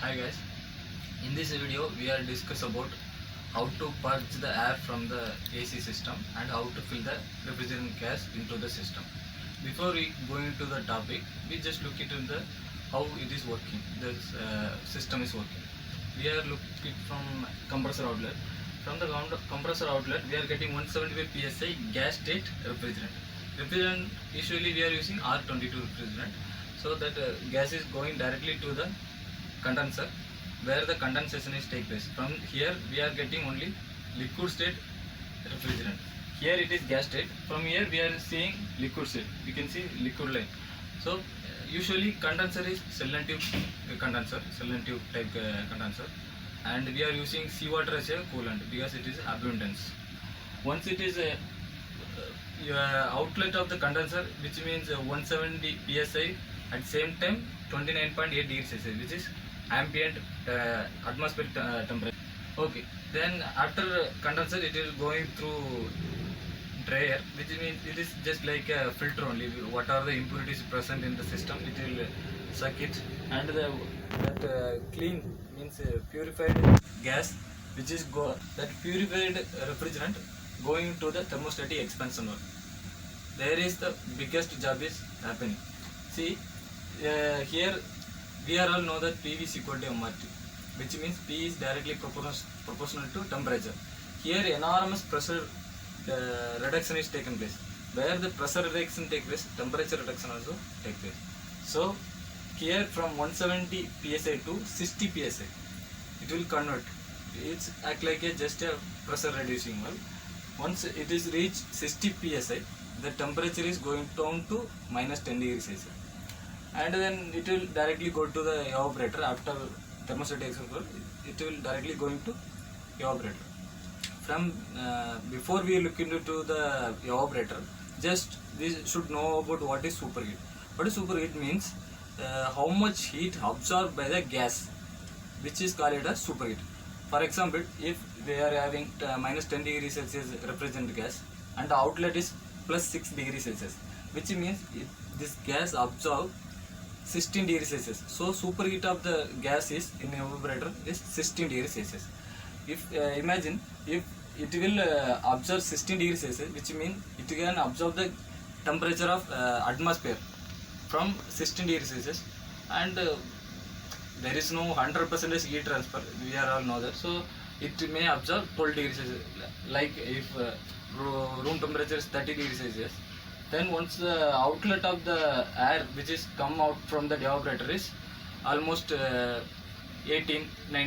Hi guys, in this video we are discuss about how to purge the air from the AC system and how to fill the refrigerant gas into the system. Before we go into the topic, we just look into the how it is working, the system is working. We are looking from compressor outlet. From the compressor outlet we are getting 175 psi gas state refrigerant. Refrigerant usually we are using R22 refrigerant, so that gas is going directly to the condenser where the condensation is take place. From here we are getting only liquid state refrigerant. Here it is gas state. From here we are seeing liquid state. We can see liquid line. So usually condenser is selective condenser, selective type condenser, and we are using seawater as a coolant because it is abundance. Once it is a outlet of the condenser, which means 170 psi, at same time 29.8 degrees Celsius, which is ambient atmospheric temperature. Okay, then after condenser it is going through dryer, which means it is just like a filter only. What are the impurities present in the system, it will suck it, and that clean means purified gas, which is that purified refrigerant going to the thermostatic expansion one. There is the biggest job is happening. See, here we are all know that PV is equal to MRT, which means P is directly proportional to temperature. Here enormous pressure reduction is taken place. Where the pressure reduction take place, temperature reduction also take place. So here from 170 psi to 60 psi, it will convert. It's act like just a pressure reducing valve. Once it is reached 60 psi, the temperature is going down to minus 10 degrees Celsius, and then it will directly go to the evaporator. After thermostatic expansion, it will directly going to evaporator. From before we look into the evaporator, just we should know about what is superheat. What is superheat means how much heat absorbed by the gas, which is called as superheat. For example, if we are having minus 10 degrees Celsius refrigerant gas and the outlet is plus 6 degrees Celsius, which means this gas absorb 16 degrees Celsius. So superheat of the gas is in evaporator is 16 degrees Celsius. If imagine if it will absorb 16 degrees Celsius, which means it can absorb the temperature of atmosphere from 16 degrees Celsius, and there is no 100% heat transfer, we are all know that. So it may absorb 12 degrees Celsius. Like if room temperature is 30 degrees Celsius, then once the outlet of the air which is come out from the evaporator is almost 18-19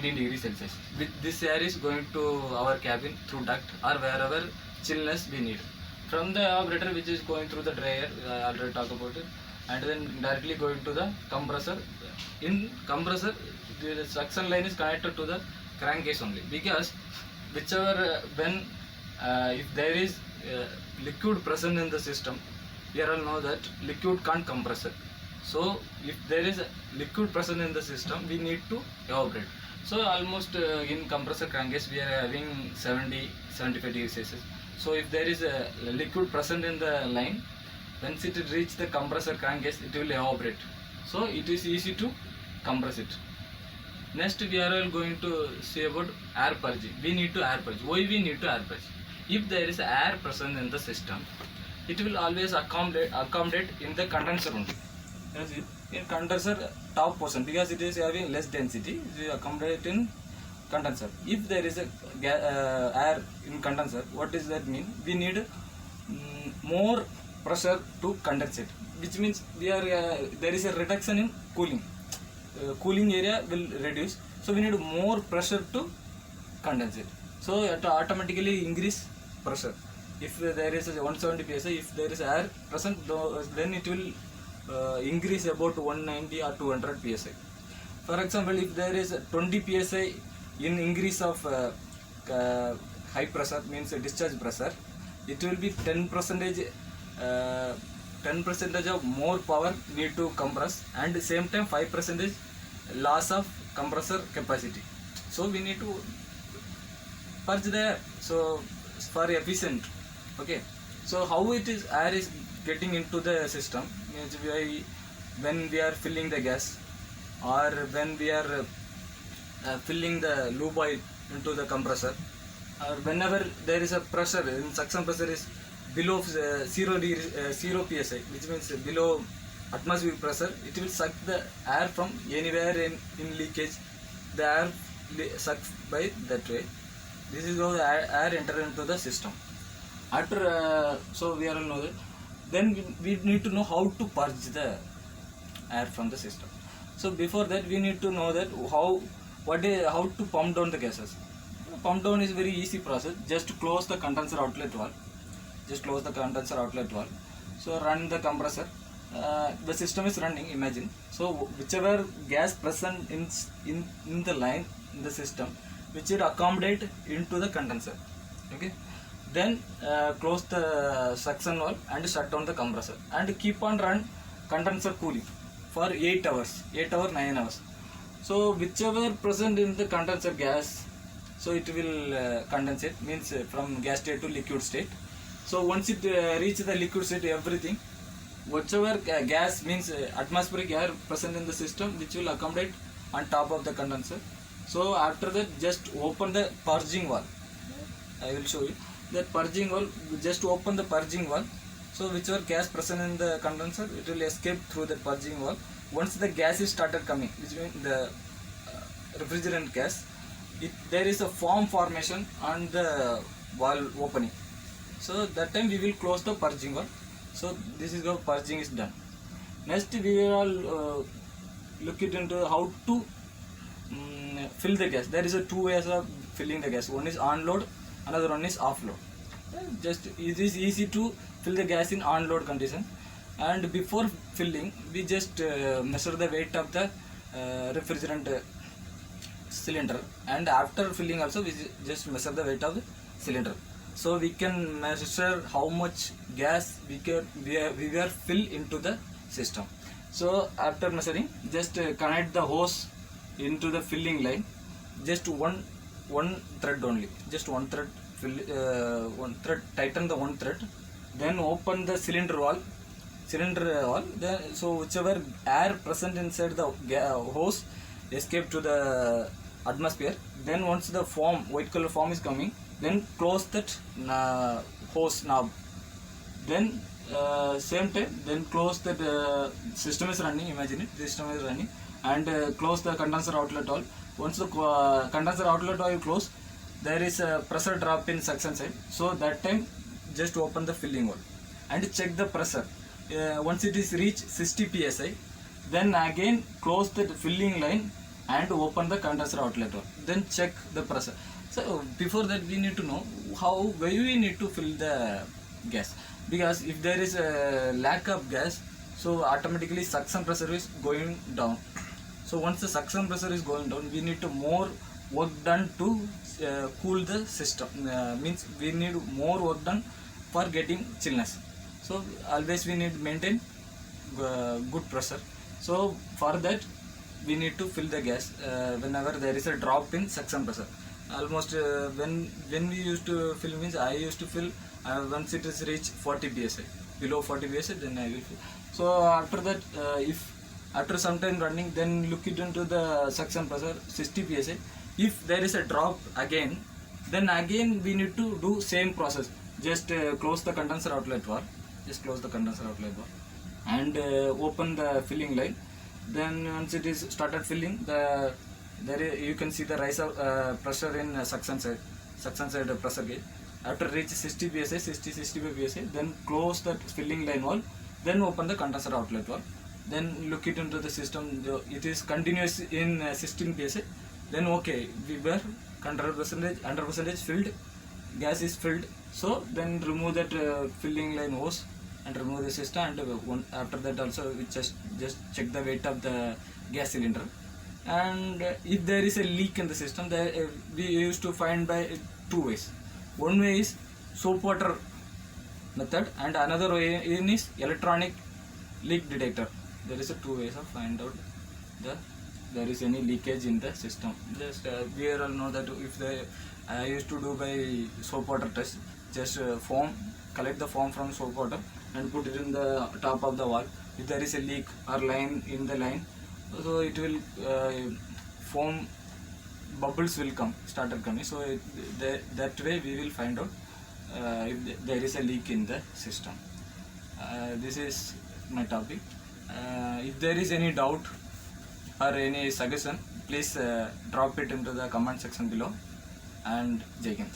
degrees Celsius, this air is going to our cabin through duct or wherever chillness we need. From the evaporator, which is going through the dryer, I already talked about it, and then directly going to the compressor. In compressor, the suction line is connected to the crankcase only, because whichever when if there is liquid present in the system, we all know that liquid can't compress it. So if there is liquid present in the system, we need to evaporate. So almost in compressor crankcase we are having 70-75 degrees Celsius. So if there is a liquid present in the line, once it reach the compressor crankcase, it will evaporate. So it is easy to compress it. Next we are all going to see about air purging. We need to air purge. Why we need to air purge? If there is air present in the system, it will always accommodate in the condenser only. In condenser top portion, because it is having less density, it will accommodate in condenser. If there is a air in condenser, what does that mean? We need more pressure to condense it, which means there is a reduction in cooling. Cooling area will reduce, so we need more pressure to condense it. So it automatically increase pressure. If there is 170 psi, if there is air present, then it will increase about 190 or 200 psi. For example, if there is 20 psi in increase of high pressure, means discharge pressure, it will be 10% of more power need to compress, and same time 5% loss of compressor capacity. So we need to purge the air, so for efficient. Okay, so how it is air is getting into the system means when we are filling the gas, or when we are filling the lube oil into the compressor. Whenever there is a pressure in suction, pressure is below 0 psi, which means below atmospheric pressure, it will suck the air from anywhere in leakage. The air sucked by that way. This is how the air enter into the system. After so we all know that. Then we need to know how to purge the air from the system. So before that we need to know that how to pump down the gases. Pump down is very easy process. Just close the condenser outlet valve. So run the compressor. The system is running. Imagine. So whichever gas present in the line in the system, which will accommodate into the condenser. Okay. Then close the suction valve and shut down the compressor and keep on run condenser cooling for 8 hours, 9 hours. So whichever present in the condenser gas, so it will condensate, means from gas state to liquid state. So once it reaches the liquid state, everything, whichever gas, means atmospheric air present in the system, which will accommodate on top of the condenser. So after that, just open the purging valve. I will show you that purging valve. Just open the purging valve. So whichever gas present in the condenser, it will escape through the purging valve. Once the gas is started coming, which means the refrigerant gas, there is a foam formation on the valve opening. So that time we will close the purging valve. So this is how purging is done. Next we will all look it into how to fill the gas. There is a 2 ways of filling the gas. One is on load, another one is off load. Just it is easy to fill the gas in on load condition, and before filling we just measure the weight of the refrigerant cylinder, and after filling also we just measure the weight of the cylinder. So we can measure how much gas we were fill into the system. So after measuring, just connect the hose into the filling line, just one thread only, just one thread, tighten the one thread, then open the cylinder valve. Then so whichever air present inside the hose escape to the atmosphere. Then once the foam, white color foam is coming, then close that hose knob. Then same time, then close that system is running. Imagine it, system is running, and close the condenser outlet valve. Once the condenser outlet valve close, there is a pressure drop in suction side. So that time just open the filling valve and check the pressure. Once it is reached 60 psi, then again close the filling line and open the condenser outlet valve. Then check the pressure. So before that we need to know why we need to fill the gas, because if there is a lack of gas, so automatically suction pressure is going down. So once the suction pressure is going down, we need to more work done to cool the system. Means we need more work done for getting chillness. So always we need maintain good pressure. So for that we need to fill the gas whenever there is a drop in suction pressure. Almost when we used to fill, means I used to fill once it is reached 40 psi, below 40 psi, then I will fill. So after that, if after some time running, then look it into the suction pressure 60 psi. If there is a drop again, then again we need to do same process. Just close the condenser outlet valve. And open the filling line. Then once it is started filling, you can see the rise of pressure in suction side pressure gauge. After reach 60 psi, 65 psi, then close the filling line valve. Then open the condenser outlet valve. Then look it into the system. It is continuous in 16 psi. Then okay, we were 100% filled. Gas is filled. So then remove that filling line hose and remove the system. And after that also we just check the weight of the gas cylinder. And if there is a leak in the system, we used to find by 2 ways. One way is soap water method, and another way is electronic leak detector. There is a 2 ways of find out there is any leakage in the system. Just we all know that if I used to do by soap water test, just collect the foam from soap water and put it in the top of the wall. If there is a leak or line in the line, so it will foam bubbles will come, started coming. So that way we will find out if there is a leak in the system. This is my topic. If there is any doubt or any suggestion, please drop it into the comment section below. And Jai Hind.